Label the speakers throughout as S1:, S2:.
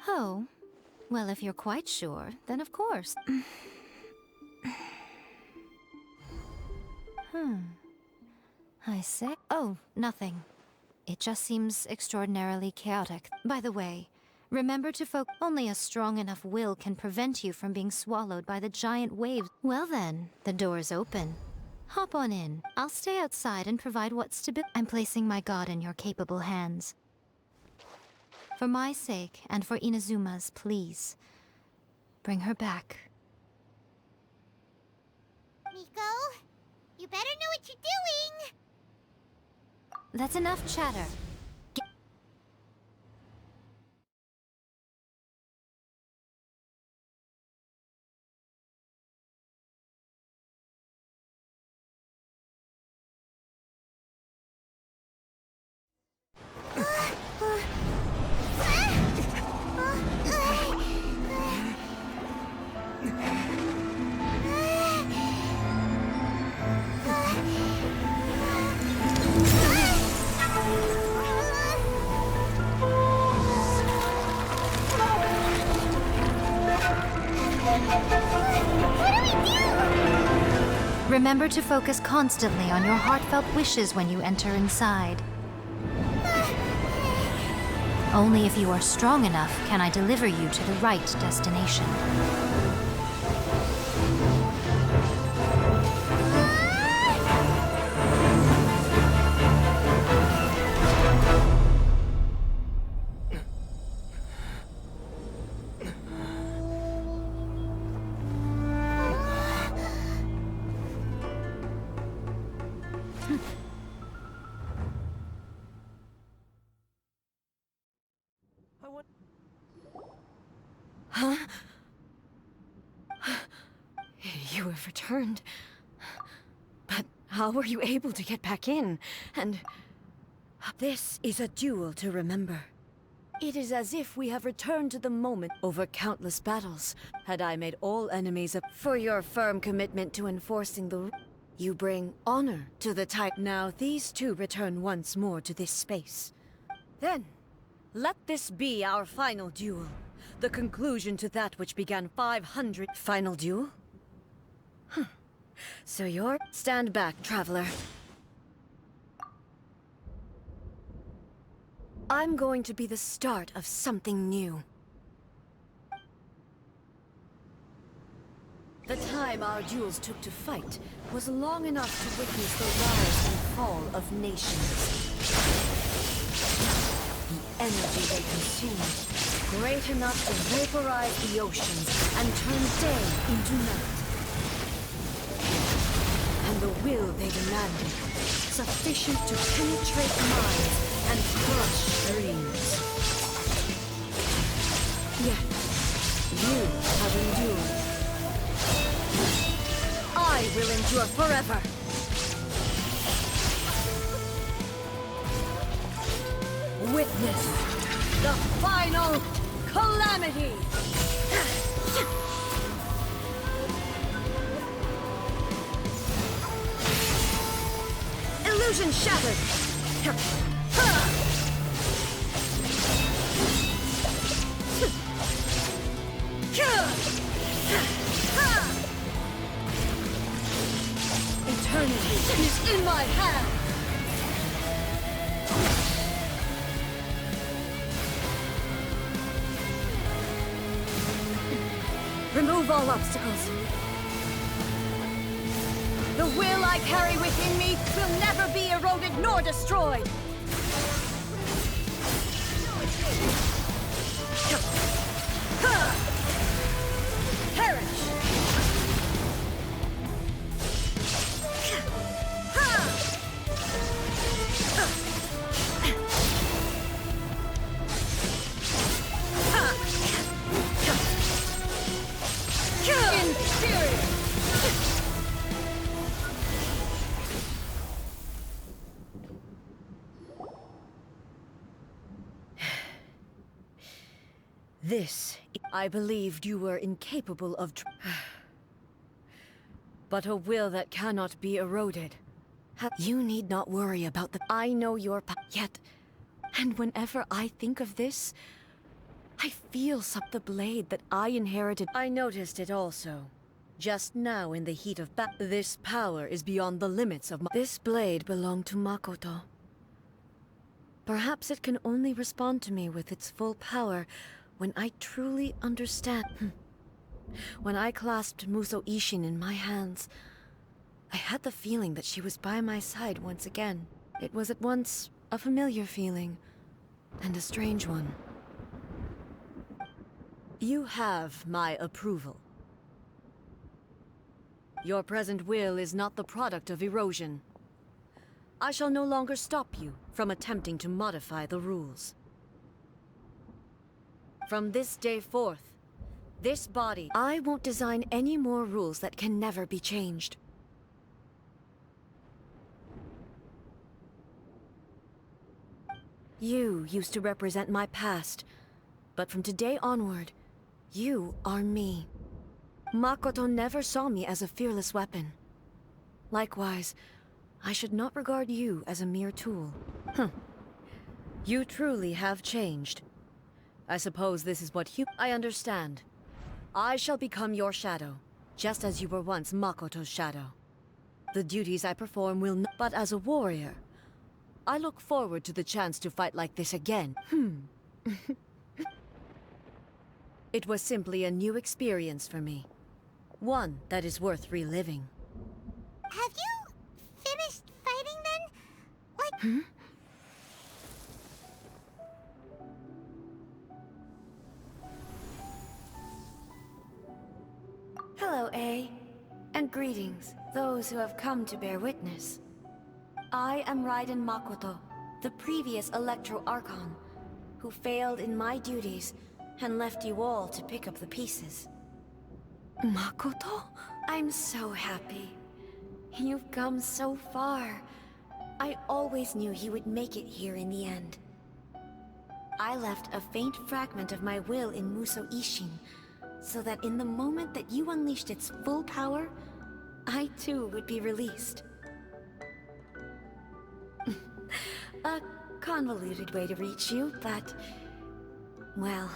S1: Oh, well, if you're quite sure, then of course. I say. Oh, nothing. It just seems extraordinarily chaotic. By the way, remember to focus. Only a strong enough will can prevent you from being swallowed by the giant waves. Well then, the door's open. Hop on in. I'll stay outside and provide what's to be. I'm placing my god in your capable hands. For my sake, and for Inazuma's, please. Bring her back.
S2: Miko, you better know what you're doing!
S1: That's enough chatter. Remember to focus constantly on your heartfelt wishes when you enter inside. Only if you are strong enough can I deliver you to the right destination.
S3: Huh? You have returned. But how were you able to get back in? And this is a duel to remember. It is as if we have returned to the moment over countless battles. Had I made all enemies up for your firm commitment to enforcing the you bring honor to the type. Now these two return once more to this space. Then, let this be our final duel. The conclusion to that which began 500... Final duel? So you're... Stand back, traveler. I'm going to be the start of something new. The time our duels took to fight was long enough to witness the rise and fall of nations. The energy they consumed, great enough to vaporize the oceans and turn day into night. And the will they demanded, sufficient to penetrate minds and crush dreams. Yet, you have endured. I will endure forever! Witness the final calamity! Illusion shattered! Eternity is in my hand! Remove all obstacles. The will I carry within me will never be eroded nor destroyed. Perish! This, I believed you were incapable of but a will that cannot be eroded. You need not worry about the... I know your yet, and whenever I think of this, I feel the blade that I inherited. I noticed it also. Just now in the heat of battle. This power is beyond the limits of This blade belonged to Makoto. Perhaps it can only respond to me with its full power when I truly understand. When I clasped Muso Ishin in my hands, I had the feeling that she was by my side once again. It was at once a familiar feeling and a strange one. You have my approval. Your present will is not the product of erosion. I shall no longer stop you from attempting to modify the rules. From this day forth, this body, I won't design any more rules that can never be changed. You used to represent my past, but from today onward, you are me. Makoto never saw me as a fearless weapon. Likewise, I should not regard you as a mere tool. You truly have changed. I suppose this is what I understand. I shall become your shadow, just as you were once Makoto's shadow. The duties I perform will not... But as a warrior, I look forward to the chance to fight like this again. It was simply a new experience for me. One that is worth reliving.
S2: Have you finished fighting then?
S3: Hello, A. And greetings, those who have come to bear witness. I am Raiden Makoto, the previous Electro Archon, who failed in my duties and left you all to pick up the pieces. Makoto? I'm so happy. You've come so far. I always knew you would make it here in the end. I left a faint fragment of my will in Muso Ishin, so that in the moment that you unleashed its full power, I too would be released. A convoluted way to reach you, but... well,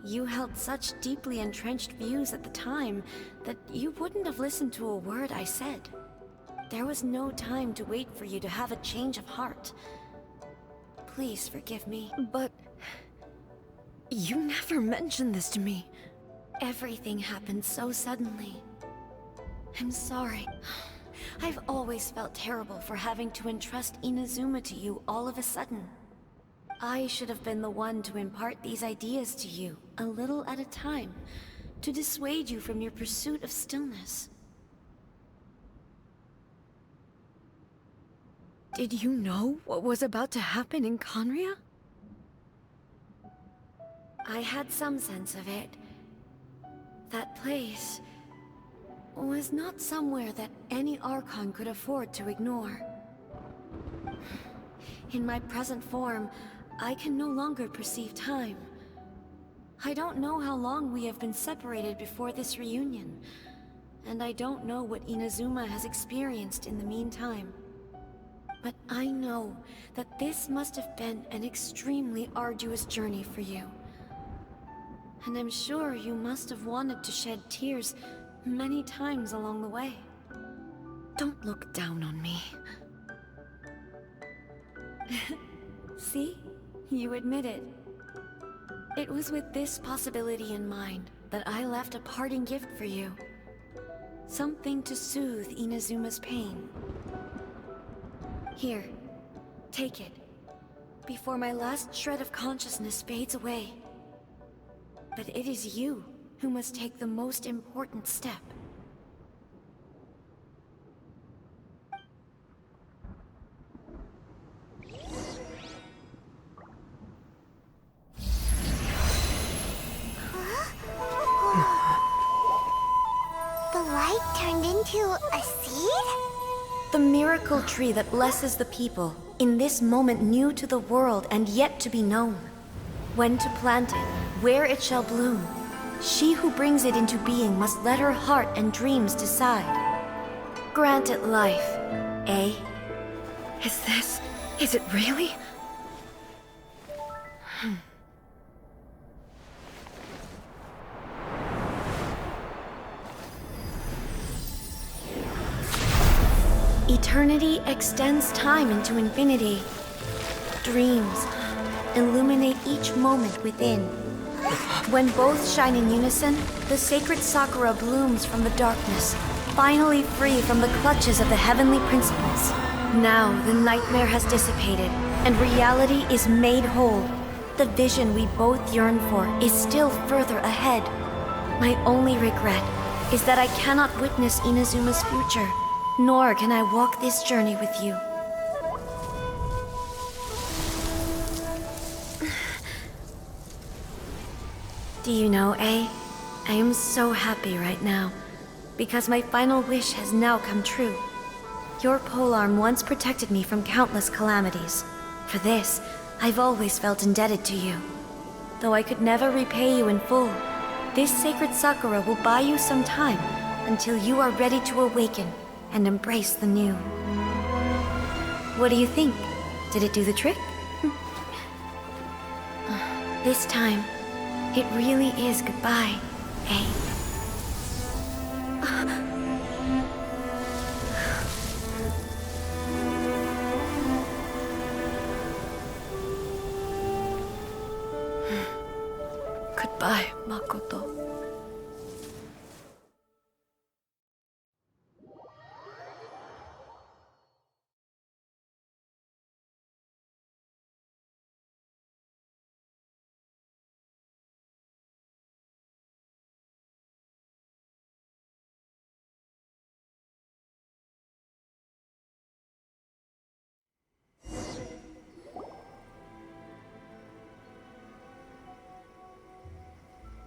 S3: you held such deeply entrenched views at the time that you wouldn't have listened to a word I said. There was no time to wait for you to have a change of heart. Please forgive me. But... you never mentioned this to me. Everything happened so suddenly. I'm sorry. I've always felt terrible for having to entrust Inazuma to you all of a sudden. I should have been the one to impart these ideas to you, a little at a time, to dissuade you from your pursuit of stillness. Did you know what was about to happen in Conria? I had some sense of it. That place was not somewhere that any Archon could afford to ignore. In my present form, I can no longer perceive time. I don't know how long we have been separated before this reunion, and I don't know what Inazuma has experienced in the meantime. But I know that this must have been an extremely arduous journey for you. And I'm sure you must have wanted to shed tears many times along the way. Don't look down on me. See? You admit it. It was with this possibility in mind that I left a parting gift for you. Something to soothe Inazuma's pain. Here, take it, before my last shred of consciousness fades away. But it is you who must take the most important step.
S2: The light turned into a seed?
S3: The miracle tree that blesses the people, in this moment new to the world and yet to be known. When to plant it, where it shall bloom, she who brings it into being must let her heart and dreams decide. Grant it life, eh? Is it really? Eternity extends time into infinity. Dreams illuminate each moment within. When both shine in unison, the sacred Sakura blooms from the darkness, finally free from the clutches of the heavenly principles. Now the nightmare has dissipated, and reality is made whole. The vision we both yearn for is still further ahead. My only regret is that I cannot witness Inazuma's future, nor can I walk this journey with you. Do you know, I am so happy right now, because my final wish has now come true. Your polearm once protected me from countless calamities. For this, I've always felt indebted to you. Though I could never repay you in full, this sacred Sakura will buy you some time until you are ready to awaken and embrace the new. What do you think? Did it do the trick? This time, it really is goodbye, eh? Goodbye, Makoto.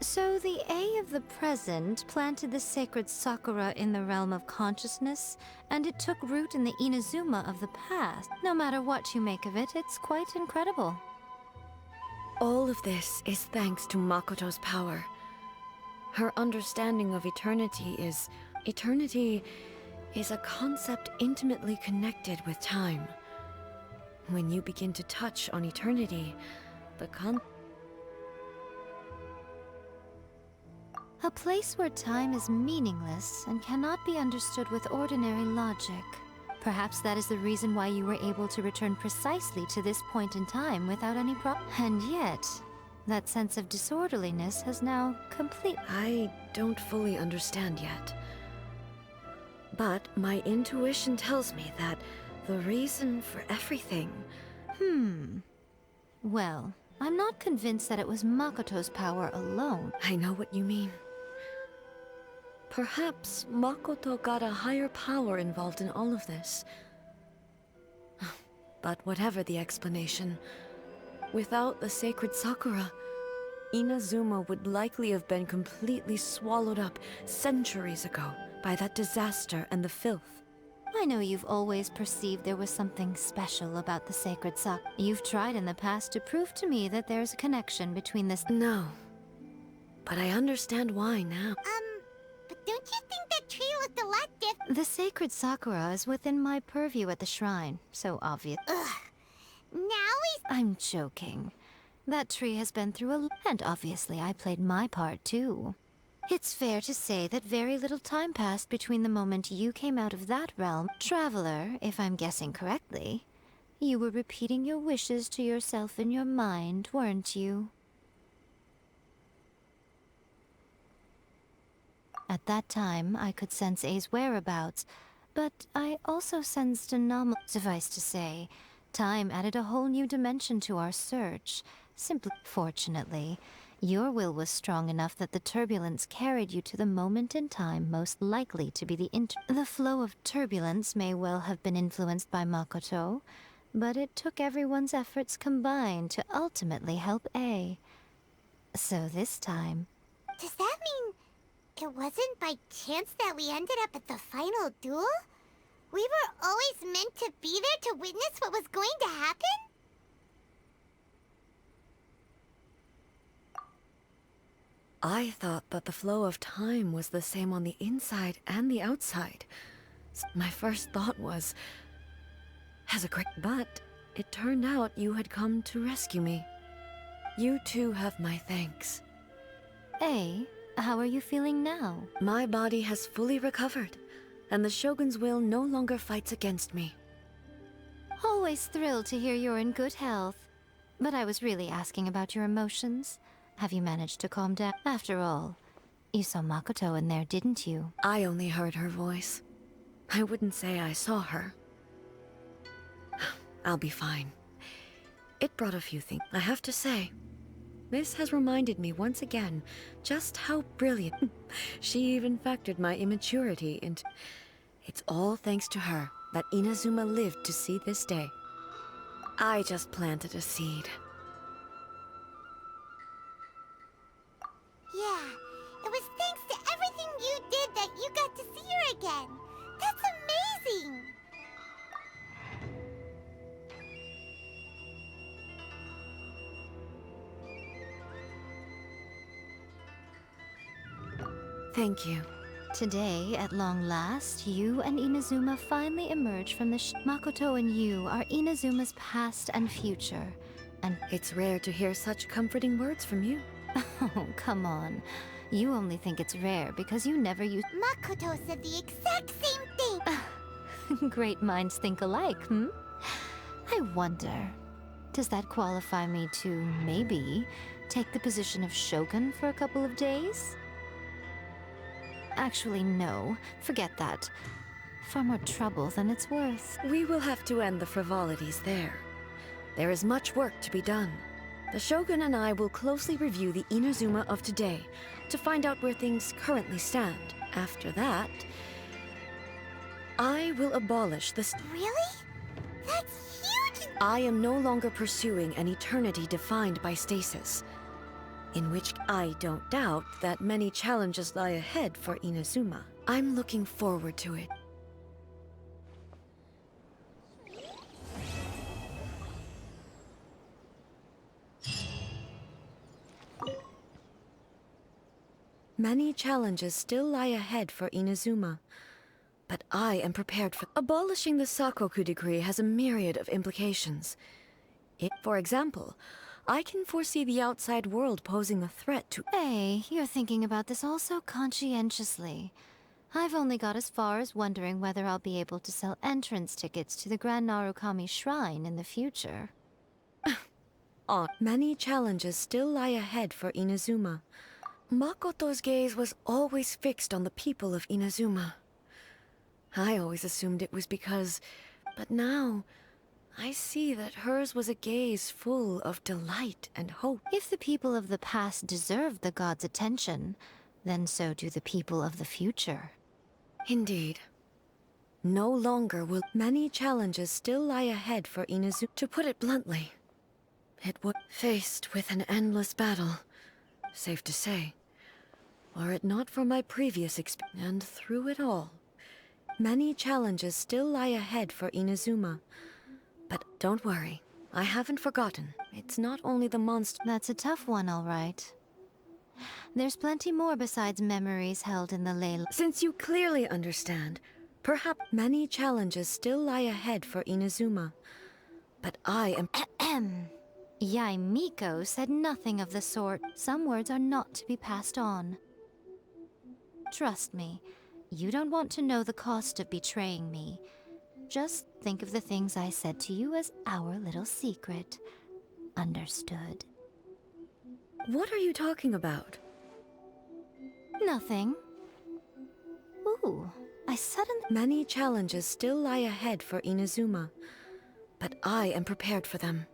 S1: So the A of the present planted the sacred Sakura in the realm of consciousness, and it took root in the Inazuma of the past. No matter what you make of it, it's quite incredible.
S3: All of this is thanks to Makoto's power. Her understanding of eternity is a concept intimately connected with time. When you begin to touch on eternity,
S1: A place where time is meaningless and cannot be understood with ordinary logic. Perhaps that is the reason why you were able to return precisely to this point in time without any problem. And yet, that sense of disorderliness has now completely...
S3: I don't fully understand yet. But my intuition tells me that the reason for everything...
S1: Well, I'm not convinced that it was Makoto's power alone.
S3: I know what you mean. Perhaps Makoto got a higher power involved in all of this. But whatever the explanation, without the sacred Sakura, Inazuma would likely have been completely swallowed up centuries ago by that disaster and the filth.
S1: I know you've always perceived there was something special about the sacred Sakura. You've tried in the past to prove to me that there's a connection between this...
S3: No. But I understand why now.
S2: But don't you think that tree looked a lot different?
S1: The sacred Sakura is within my purview at the shrine, so obvious.
S2: Ugh. Now he's...
S1: I'm joking. That tree has been through a... And obviously I played my part too. It's fair to say that very little time passed between the moment you came out of that realm. Traveler, if I'm guessing correctly, you were repeating your wishes to yourself in your mind, weren't you? At that time, I could sense A's whereabouts, but I also sensed anomaly. Suffice to say, time added a whole new dimension to our search. Fortunately, your will was strong enough that the turbulence carried you to the moment in time most likely to be the flow of turbulence may well have been influenced by Makoto, but it took everyone's efforts combined to ultimately help A. So this time...
S2: Does that mean it wasn't by chance that we ended up at the final duel? We were always meant to be there to witness what was going to happen?
S3: I thought that the flow of time was the same on the inside and the outside. My first thought was, but it turned out you had come to rescue me. You too have my thanks.
S1: A, how are you feeling now?
S3: My body has fully recovered. and the Shogun's will no longer fights against me.
S1: Always thrilled to hear you're in good health. But I was really asking about your emotions. Have you managed to calm down? After all, you saw Makoto in there, didn't you?
S3: I only heard her voice. I wouldn't say I saw her. I'll be fine. It brought a few things, I have to say. This has reminded me once again just how brilliant. She even factored my immaturity into... It's all thanks to her that Inazuma lived to see this day. I just planted a seed.
S2: Yeah, it was thanks to everything you did that you got to see her again. That's amazing!
S3: Thank you.
S1: Today, at long last, you and Inazuma finally emerge from the Makoto and you are Inazuma's past and future. And
S3: It's rare to hear such comforting words from you.
S1: oh, come on. You only think it's rare because you never use...
S2: Makoto said the exact same thing!
S1: Great minds think alike, hmm? I wonder, does that qualify me to, maybe, take the position of Shogun for a couple of days? Actually, no. Forget that. Far more trouble than it's worth.
S3: We will have to end the frivolities there. There is much work to be done. The Shogun and I will closely review the Inazuma of today to find out where things currently stand. After that, I will abolish the...
S2: Really? That's huge!
S3: I am no longer pursuing an eternity defined by stasis. In which I don't doubt that many challenges lie ahead for Inazuma. I'm looking forward to it. Many challenges still lie ahead for Inazuma, but I am prepared for... Abolishing the Sakoku decree has a myriad of implications. For example, I can foresee the outside world posing a threat to...
S1: Hey, you're thinking about this all so conscientiously. I've only got as far as wondering whether I'll be able to sell entrance tickets to the Grand Narukami Shrine in the future.
S3: Many challenges still lie ahead for Inazuma. Makoto's gaze was always fixed on the people of Inazuma. I always assumed it was because... But now, I see that hers was a gaze full of delight and hope.
S1: If the people of the past deserve the god's attention, then so do the people of the future.
S3: Indeed. No longer will... Many challenges still lie ahead for Inazuma. To put it bluntly, it was faced with an endless battle. Safe to say. Were it not for my previous experience, and through it all, many challenges still lie ahead for Inazuma. But don't worry, I haven't forgotten. It's not only the monster...
S1: That's a tough one, all right. There's plenty more besides memories held in the ley...
S3: Since you clearly understand, perhaps many challenges still lie ahead for Inazuma. But I am...
S1: Ahem. Yai Miko said nothing of the sort. Some words are not to be passed on. Trust me, you don't want to know the cost of betraying me. Just think of the things I said to you as our little secret. Understood?
S3: What are you talking about?
S1: Nothing. Ooh, I suddenly...
S3: Many challenges still lie ahead for Inazuma, but I am prepared for them.